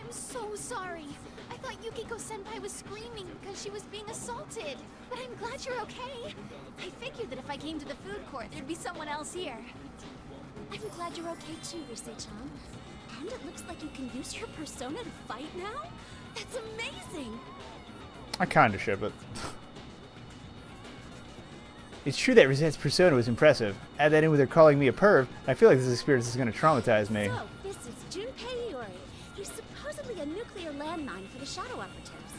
I'm so sorry. I thought Yukiko-senpai was screaming because she was being assaulted. But I'm glad you're okay. I figured that if I came to the food court, there'd be someone else here. I'm glad you're okay too, Rise-chan. And it looks like you can use your persona to fight now? That's amazing! I kinda ship it. It's true that Rosette's persona was impressive. Add that in with her calling me a perv, I feel like this experience is gonna traumatize me. So, this is Junpei Iori. He's supposedly a nuclear landmine for the Shadow Operatives.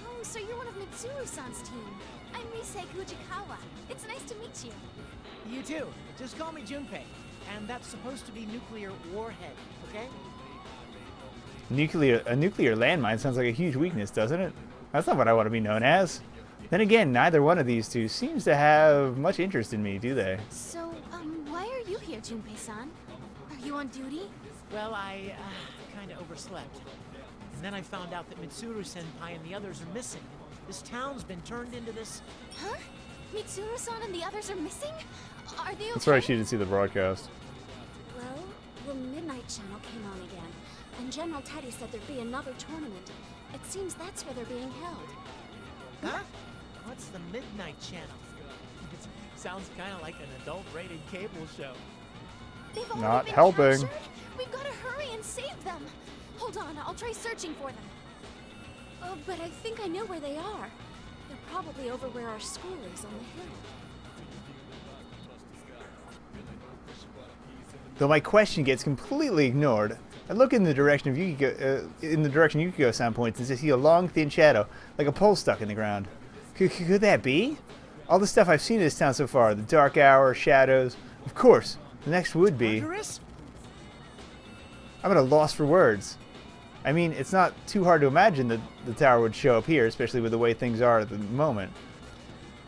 Oh, so you're one of Mitsuru-san's team. I'm Risei Fujikawa. It's nice to meet you. You too. Just call me Junpei. And that's supposed to be nuclear warhead, okay? A nuclear landmine sounds like a huge weakness, doesn't it? That's not what I want to be known as. Then again, neither one of these two seems to have much interest in me, do they? So, why are you here, Junpei-san? Are you on duty? Well, I kind of overslept. And then I found out that Mitsuru-senpai and the others are missing. This town's been turned into this... Huh? Mitsuru-san and the others are missing? Are they okay? That's right, she didn't see the broadcast. Well, the Midnight Channel came on again, and General Teddy said there'd be another tournament. It seems that's where they're being held. Huh? What's the Midnight Channel? It sounds kind of like an adult-rated cable show. They've already Not been helping. captured? We've got to hurry and save them. Hold on, I'll try searching for them. Oh, but I think I know where they are. They're probably over where our school is on the hill. Though my question gets completely ignored, I look in the direction of Yukiko-san points and see a long, thin shadow, like a pole stuck in the ground. Could that be? All the stuff I've seen in this town so far, the dark hour, shadows. Of course, the next would be... Murderous? I'm at a loss for words. I mean, it's not too hard to imagine that the tower would show up here, especially with the way things are at the moment.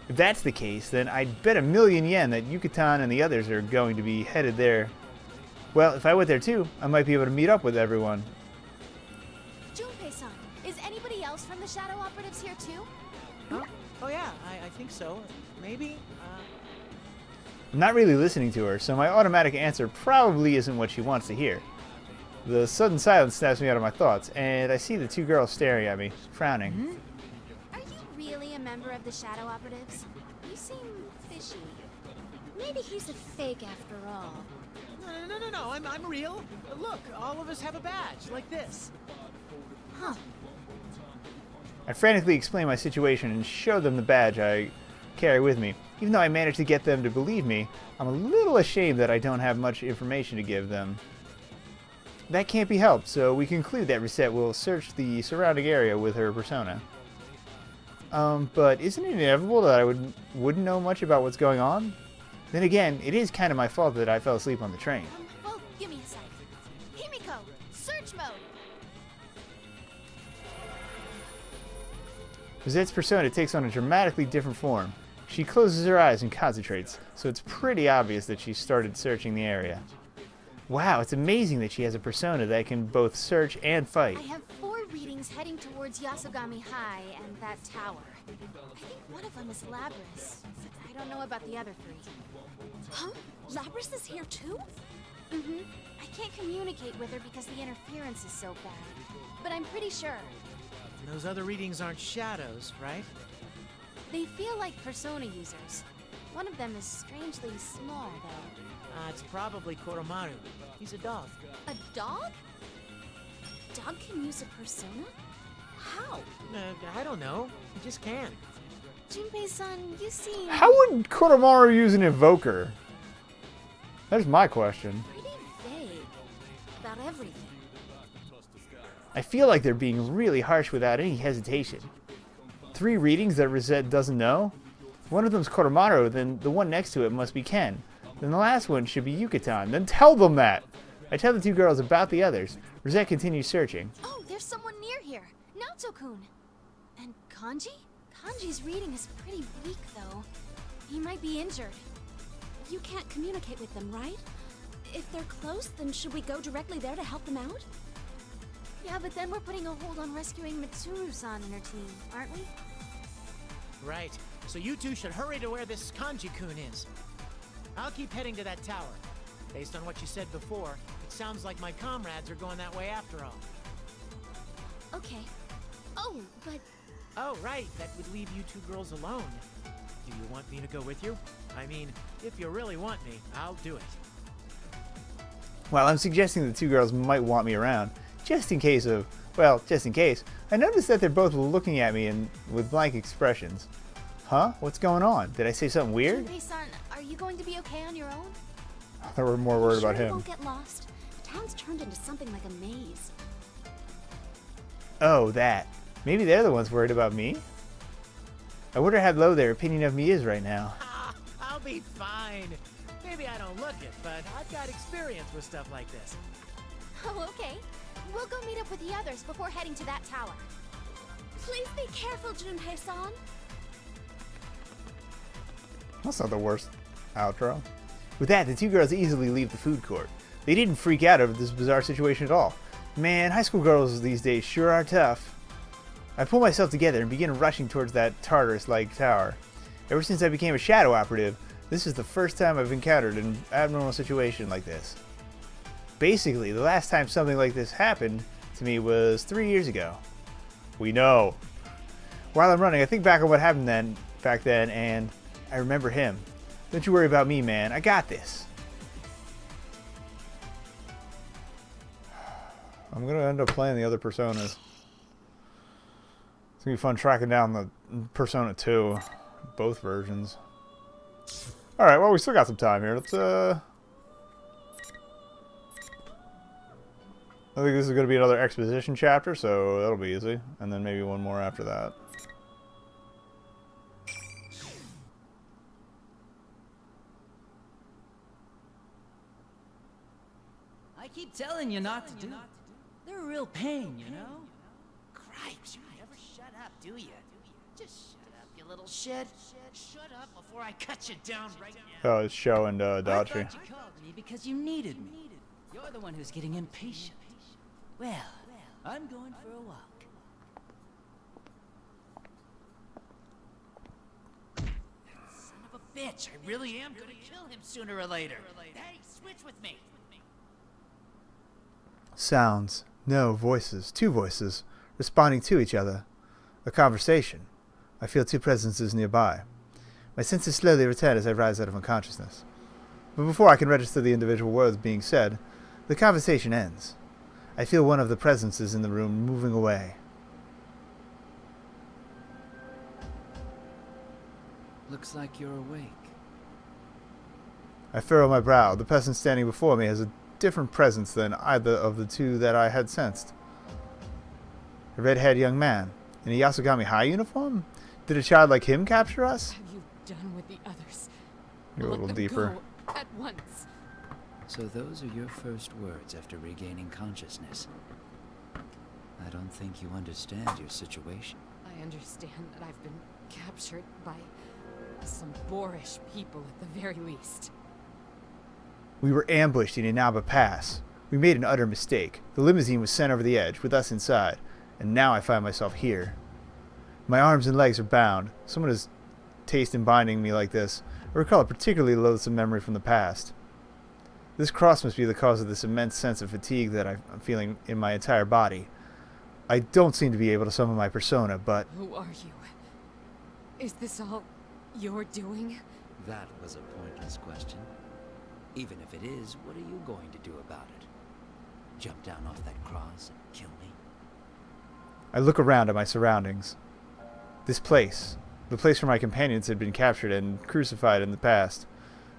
If that's the case, then I'd bet $1,000,000 that Yucatan and the others are going to be headed there. Well, if I went there too, I might be able to meet up with everyone. Junpei-san, is anybody else from the Shadow Operatives here too? Huh? Oh yeah, I think so. Maybe? I'm not really listening to her, so my automatic answer probably isn't what she wants to hear. The sudden silence snaps me out of my thoughts, and I see the two girls staring at me, frowning. Hmm? Are you really a member of the Shadow Operatives? You seem fishy. Maybe he's a fake after all. No, I'm real. Look, all of us have a badge, like this. Huh. I frantically explain my situation and show them the badge I carry with me. Even though I managed to get them to believe me, I'm a little ashamed that I don't have much information to give them. That can't be helped, so we conclude that Risette will search the surrounding area with her persona. But isn't it inevitable that I wouldn't know much about what's going on? Then again, it is kind of my fault that I fell asleep on the train. Well, give me a sec. Himiko, search mode! Rosette's persona takes on a dramatically different form. She closes her eyes and concentrates, so it's pretty obvious that she started searching the area. Wow, it's amazing that she has a persona that can both search and fight. I have 4 readings heading towards Yasogami High and that tower. I think one of them is Labris. I don't know about the other 3. Huh? Labris is here too? Mm-hmm. I can't communicate with her because the interference is so bad. But I'm pretty sure. Those other readings aren't shadows, right? They feel like persona users. One of them is strangely small, though. It's probably Koromaru. He's a dog. A dog? Dog can use a persona? How? I don't know. He just can. Junpei-san, you seem... How would Koromaru use an invoker? That's my question. Pretty vague about everything. I feel like they're being really harsh without any hesitation. 3 readings that Rosette doesn't know? One of them's Koromaru, then the one next to it must be Ken. Then the last one should be Yucatan. Then tell them that! I tell the 2 girls about the others. Rosette continues searching. Oh, there's someone near here. Naoto-kun. And Kanji? Kanji's reading is pretty weak, though. He might be injured. You can't communicate with them, right? If they're close, then should we go directly there to help them out? Yeah, but then we're putting a hold on rescuing Mitsuru-san and her team, aren't we? Right. So you two should hurry to where this Kanji-kun is. I'll keep heading to that tower. Based on what you said before, it sounds like my comrades are going that way after all. Okay. Oh, but Oh, right, that would leave you two girls alone. Do you want me to go with you? I mean, if you really want me, I'll do it. While I'm suggesting the two girls might want me around, just in case of, well, just in case, I noticed that they're both looking at me and with blank expressions. Huh? What's going on? Did I say something weird? Junpei-san, are you going to be okay on your own? They were more worried sure about you him. won't get lost? The town's turned into something like a maze. Oh, that. Maybe they're the ones worried about me? I wonder how low their opinion of me is right now. I'll be fine. Maybe I don't look it, but I've got experience with stuff like this. Oh, okay. We'll go meet up with the others before heading to that tower. Please be careful, Junpei-san. That's not the worst outro. With that, the two girls easily leave the food court. They didn't freak out over this bizarre situation at all. Man, high school girls these days sure are tough. I pull myself together and begin rushing towards that Tartarus-like tower. Ever since I became a shadow operative, this is the first time I've encountered an abnormal situation like this. Basically, the last time something like this happened to me was 3 years ago. We know. While I'm running, I think back on what happened back then, and I remember him. Don't you worry about me, man. I got this. I'm gonna end up playing the other Personas. It's gonna be fun tracking down the Persona 2, both versions. Alright, well, we still got some time here. Let's, I think this is gonna be another exposition chapter, so that'll be easy. And then maybe one more after that. I keep telling you not to do it. They're a real pain, you know? Cripes, you never shut up, do you? Just shut up, you little shit. Shut up before I cut you down right now. Oh, it's Sho and I Dachi. thought you called me because you needed me. You're the one who's getting impatient. Well, I'm going for a walk. Son of a bitch, I really am gonna kill him sooner or later. Hey, switch with me. Sounds. No, voices. Two voices. Responding to each other. A conversation. I feel two presences nearby. My senses slowly return as I rise out of unconsciousness. But before I can register the individual words being said, the conversation ends. I feel one of the presences in the room moving away. Looks like you're awake. I furrow my brow. The person standing before me has a different presence than either of the two that I had sensed. A red-haired young man in a Yasogami High uniform? Did a child like him capture us? Have you done with the others? Go a Let little them deeper. go at once. So those are your first words after regaining consciousness. I don't think you understand your situation. I understand that I've been captured by some boorish people at the very least. We were ambushed in Inaba Pass. We made an utter mistake. The limousine was sent over the edge, with us inside, and now I find myself here. My arms and legs are bound. Someone has taste in binding me like this. I recall a particularly loathsome memory from the past. This cross must be the cause of this immense sense of fatigue that I'm feeling in my entire body. I don't seem to be able to summon my persona, but... Who are you? Is this all you're doing? That was a pointless question. Even if it is, what are you going to do about it? Jump down off that cross and kill me? I look around at my surroundings. This place, the place where my companions had been captured and crucified in the past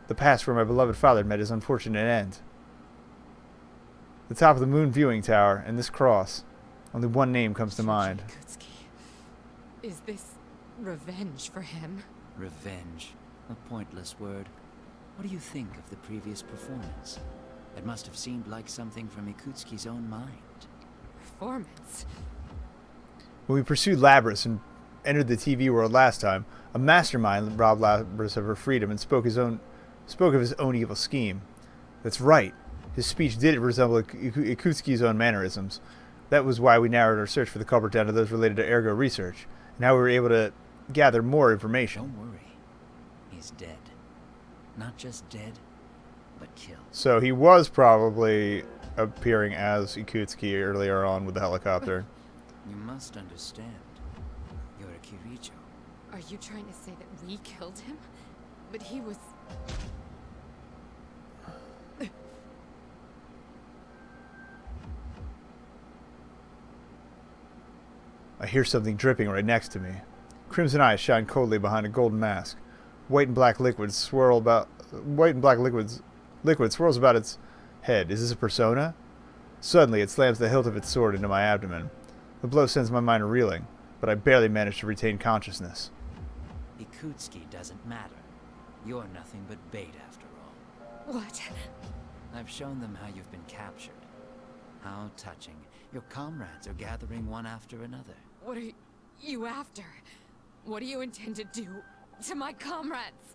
where my beloved father met his unfortunate end. The top of the moon viewing tower and this cross. Only one name comes to mind. Ikutsuki. Is this revenge for him? Revenge. A pointless word. What do you think of the previous performance? It must have seemed like something from Ikutsuki's own mind. Performance? When we pursued Labrys and entered the TV world last time, a mastermind robbed Labrys of her freedom and spoke of his own evil scheme. That's right. His speech did resemble Ikutsuki's own mannerisms. That was why we narrowed our search for the culprit down to those related to ergo research. And now we were able to gather more information. Don't worry. He's dead. Not just dead, but killed. So he was probably appearing as Ikutsuki earlier on with the helicopter. You must understand. You're a Kirijo. Are you trying to say that we killed him? But he was... I hear something dripping right next to me. Crimson eyes shine coldly behind a golden mask. White and black liquid swirl about. White and black liquid swirls about its head. Is this a persona? Suddenly, it slams the hilt of its sword into my abdomen. The blow sends my mind reeling, but I barely manage to retain consciousness. Ikutsuki doesn't matter. You're nothing but bait after all. What? I've shown them how you've been captured. How touching. Your comrades are gathering one after another. What are you after? What do you intend to do to my comrades?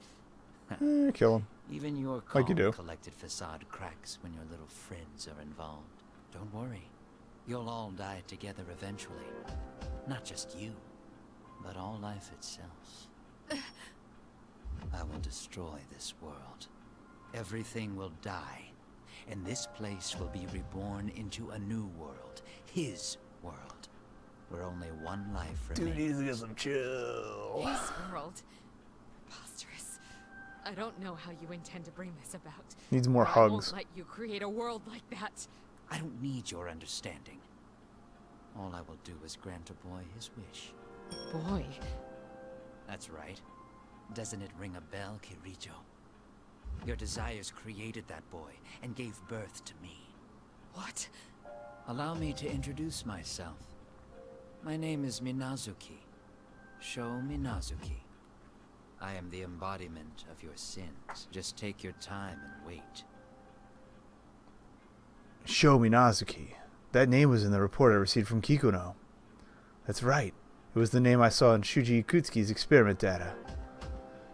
Kill him. Even your Like you do. collected facade cracks when your little friends are involved. Don't worry. You'll all die together eventually. Not just you, but all life itself. I will destroy this world. Everything will die, and this place will be reborn into a new world. His world. Where only one life remains. Dude needs to get some chill. His world. Preposterous. I don't know how you intend to bring this about. Needs more but hugs. I won't let you create a world like that. I don't need your understanding. All I will do is grant a boy his wish. Boy. That's right. Doesn't it ring a bell, Kirijo? Your desires created that boy and gave birth to me. What? Allow me to introduce myself. My name is Minazuki. Sho Minazuki. I am the embodiment of your sins. Just take your time and wait. Sho Minazuki. That name was in the report I received from Kikuno. That's right. It was the name I saw in Shuji Ikutsuki's experiment data.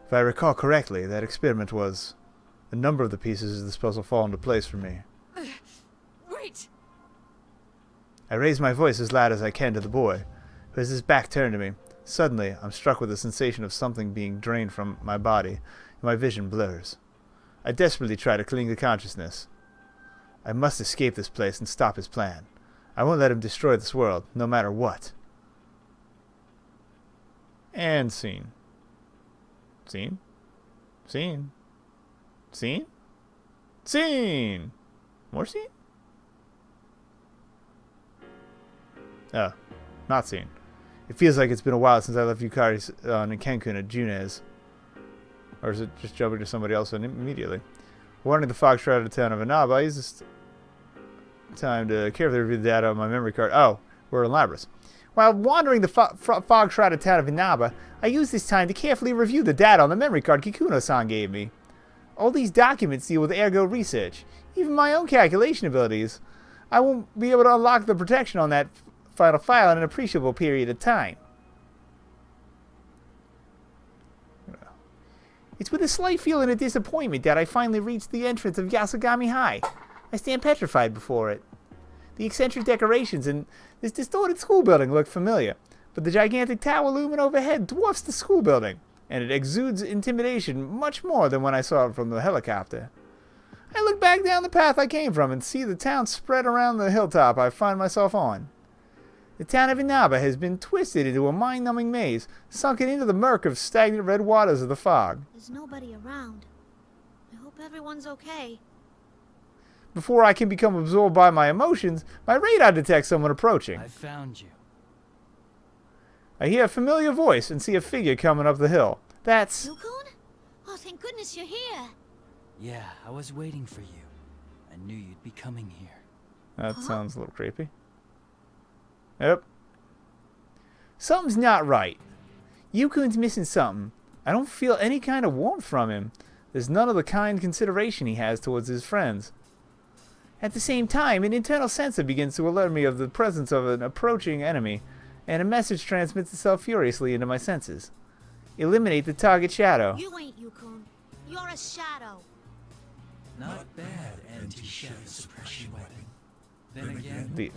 If I recall correctly, that experiment was... A number of the pieces of this puzzle fall into place for me. Wait! I raise my voice as loud as I can to the boy, who has his back turned to me. Suddenly, I'm struck with a sensation of something being drained from my body, and my vision blurs. I desperately try to cling to consciousness. I must escape this place and stop his plan. I won't let him destroy this world, no matter what. And scene. Scene? Scene. Scene? Scene! More scene? Oh, not scene. It feels like it's been a while since I left Yukari's Ninkenkun at Junes. Or is it just jumping to somebody else immediately? Wandering the fog-shrouded town of Inaba, I use this time to carefully review the data on my memory card. Oh, we're in Labras. While wandering the fog-shrouded town of Inaba, I used this time to carefully review the data on the memory card Kikuno-san gave me. All these documents deal with ergo research, even my own calculation abilities. I won't be able to unlock the protection on that final file in an appreciable period of time. It's with a slight feeling of disappointment that I finally reached the entrance of Yasogami High. I stand petrified before it. The eccentric decorations and this distorted school building look familiar, but the gigantic tower looming overhead dwarfs the school building, and it exudes intimidation much more than when I saw it from the helicopter. I look back down the path I came from and see the town spread around the hilltop I find myself on. The town of Inaba has been twisted into a mind-numbing maze, sunken into the murk of stagnant red waters of the fog. There's nobody around. I hope everyone's okay. Before I can become absorbed by my emotions, my radar detects someone approaching. I found you. I hear a familiar voice and see a figure coming up the hill. That's... Yukon? Oh, thank goodness you're here. Yeah, I was waiting for you. I knew you'd be coming here. That sounds a little creepy. Yep. Something's not right. Yukun's missing something. I don't feel any kind of warmth from him. There's none of the kind consideration he has towards his friends. At the same time, an internal sensor begins to alert me of the presence of an approaching enemy, and a message transmits itself furiously into my senses. Eliminate the target shadow. You ain't Yukon. You're a shadow. Not bad anti-shadow suppression weapon. Then again,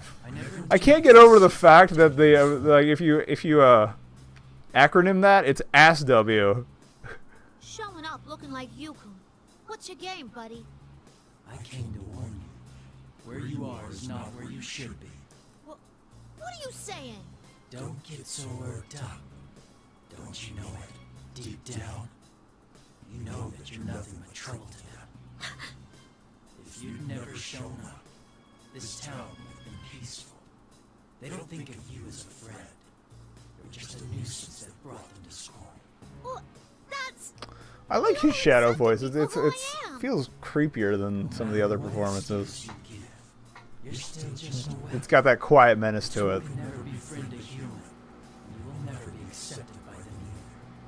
I can't get over the fact that the like if you acronym that, it's ASW. Showing up looking like Yukon. What's your game, buddy? I came to warn you. Where you are is not where you should be. What What are you saying? Don't get so worked up. Don't you know it? Deep down, you know that you're nothing but trouble to them. If you'd never shown up, this town would have been peaceful. They don't think of you as a friend. You're just a nuisance that brought them to scorn. Well, that's... I like his shadow voice. It Who I am. feels creepier than some of the other performances. You're still just a weapon. It's got that quiet menace to it. You will never befriend a human. You will never be accepted by them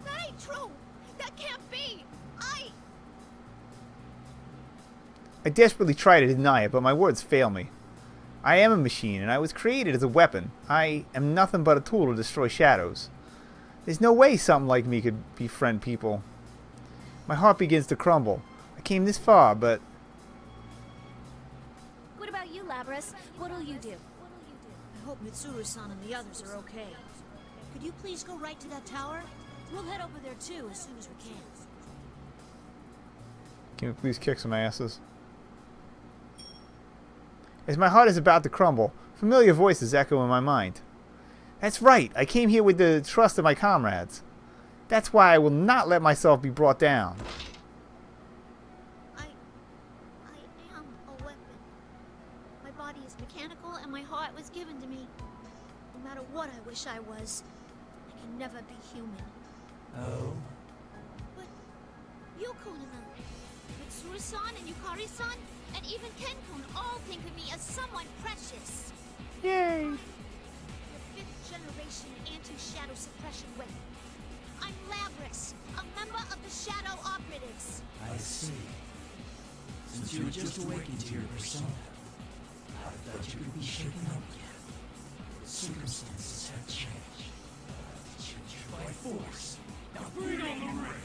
either. That ain't true. That can't be. I desperately try to deny it, but my words fail me. I am a machine, and I was created as a weapon. I am nothing but a tool to destroy shadows. There's no way something like me could befriend people. My heart begins to crumble. I came this far, but... What about you, Labras? What'll you do? I hope Mitsuru-san and the others are okay. Could you please go right to that tower? We'll head over there too as soon as we can. Can you please kick some asses? As my heart is about to crumble, familiar voices echo in my mind. That's right, I came here with the trust of my comrades. That's why I will not let myself be brought down. I am a weapon. My body is mechanical and my heart was given to me. No matter what I wish I was, I can never be human. Oh? But Yukun and them, Mitsuru-san and Yukari-san, and even Ken-kun all think of me as someone precious. Yay! The 5th generation anti-shadow suppression weapon. I'm Labras, a member of the Shadow Operatives. I see. Since you were just awakened to your persona, I thought you could be shaken up again. Circumstances have changed. Changed by force. Now bring on the ring!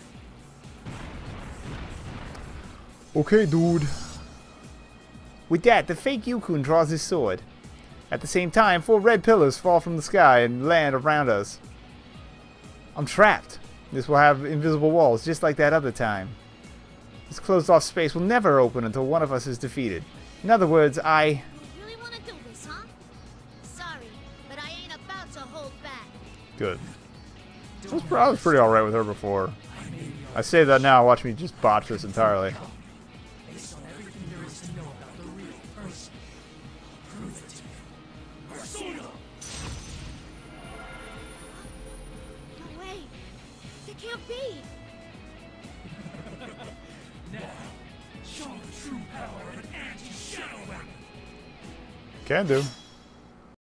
Okay, dude. With that, the fake Yukun draws his sword. At the same time, 4 red pillars fall from the sky and land around us. I'm trapped. This will have invisible walls, just like that other time. This closed-off space will never open until one of us is defeated. In other words, You really want to do this, huh? Sorry, but I ain't about to hold back. Good. I was pretty alright with her before. I say that now, watch me just botch this entirely. Based on everything there is to know about the real person. Prove it to me. Persona! No way. It can't be. Now, show the true power of an anti-shadow weapon. Can do.